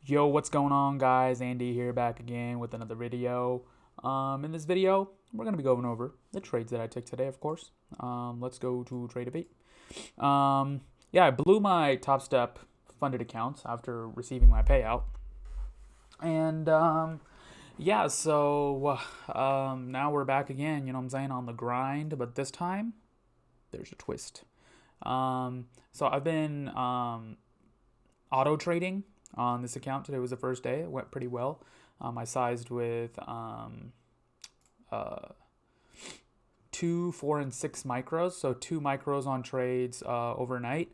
Yo, what's going on, guys? Andy here, back again with another video. In this video, we're gonna be going over the trades that I took today, of course. Let's go to trade of 8. Yeah, I blew my Top Step funded accounts after receiving my payout, and yeah, so now we're back again. You know what I'm saying, on the grind, but this time there's a twist. So I've been auto trading on this account. Today was the first day. It went pretty well. I sized with uh, 2, 4, and 6 micros. So 2 micros on trades overnight,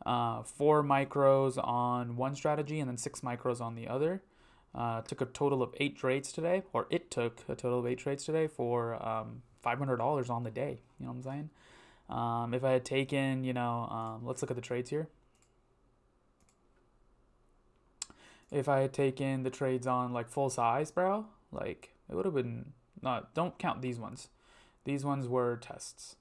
4 micros on one strategy, and then 6 micros on the other. Took a total of 8 trades today, or it took a total of 8 trades today for $500 on the day. You know what I'm saying? If I had taken, let's look at the trades here. If I had taken the trades on like full size, bro, like it would have been not. Don't count these ones. These ones were tests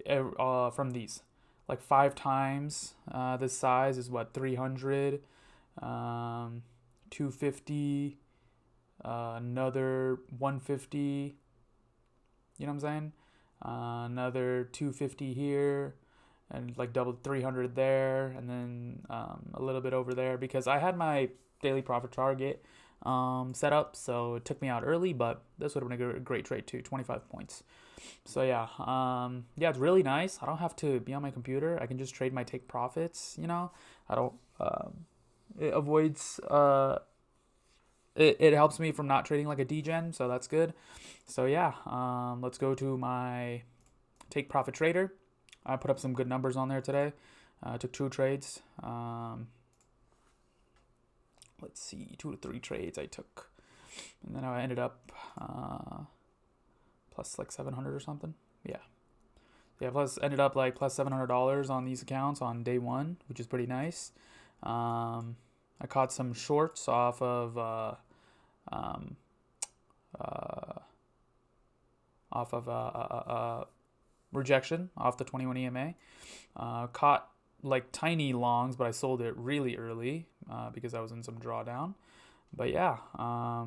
from these. Like 5 times this size is what, 300, 250, another 150. You know what I'm saying? Another 250 here, and like double 300 there, and then a little bit over there because I had my daily profit target set up, so it took me out early, but this would have been a great trade too, 25 points. So yeah, it's really nice. I don't have to be on my computer. I can just trade my take profits. I don't. It avoids. It helps me from not trading like a degen, so that's good. So yeah, let's go to my take profit trader. I put up some good numbers on there today. I took 2 trades. Let's see, 2 to 3 trades I took, and then I ended up plus like 700 or something. Yeah, plus ended up like plus $700 on these accounts on day 1, which is pretty nice. I caught some shorts off of rejection off the 21 EMA. Caught like tiny longs, but I sold it really early because I was in some drawdown. But yeah, I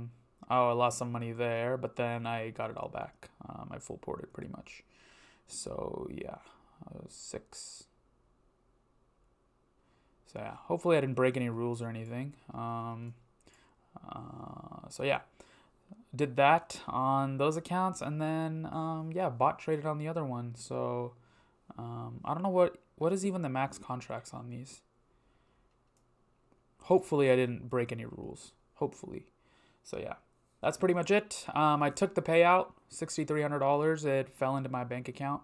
lost some money there, but then I got it all back. I full ported pretty much. So yeah, 6. So yeah, hopefully I didn't break any rules or anything. So yeah, did that on those accounts, and then bot traded on the other one. So I don't know what is even the max contracts on these. Hopefully I didn't break any rules. Hopefully. So yeah, that's pretty much it. I took the payout, $6,300. It fell into my bank account.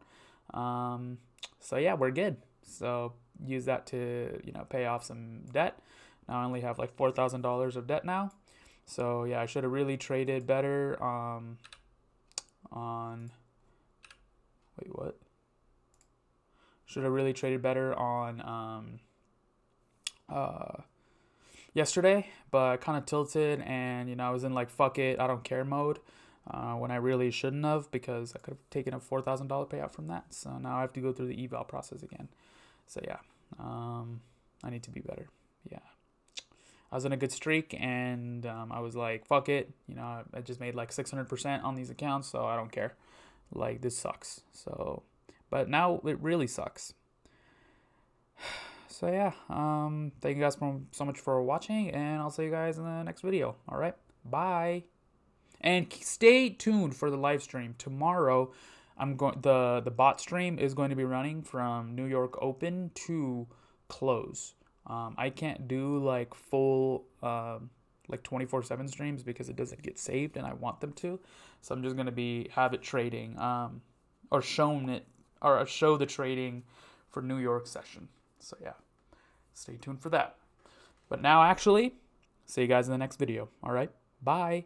So yeah, we're good. So use that to pay off some debt. Now I only have like $4,000 of debt now. So yeah, I should have really traded better on. Wait, what? Should have really traded better on yesterday, but I kind of tilted, and I was in like fuck it, I don't care mode when I really shouldn't have, because I could have taken a $4,000 payout from that. So now I have to go through the eval process again. So yeah, I need to be better. Yeah, I was in a good streak, and I was like, fuck it, I just made like 600% on these accounts, so I don't care. Like, this sucks. So, but now it really sucks. So yeah, thank you guys so much for watching, and I'll see you guys in the next video. All right, bye. And stay tuned for the live stream tomorrow. The bot stream is going to be running from New York Open to close. I can't do like full like 24/7 streams because it doesn't get saved, and I want them to. So I'm just gonna have it trading or show the trading for New York session. So yeah, stay tuned for that. But now, actually, see you guys in the next video. All right, bye.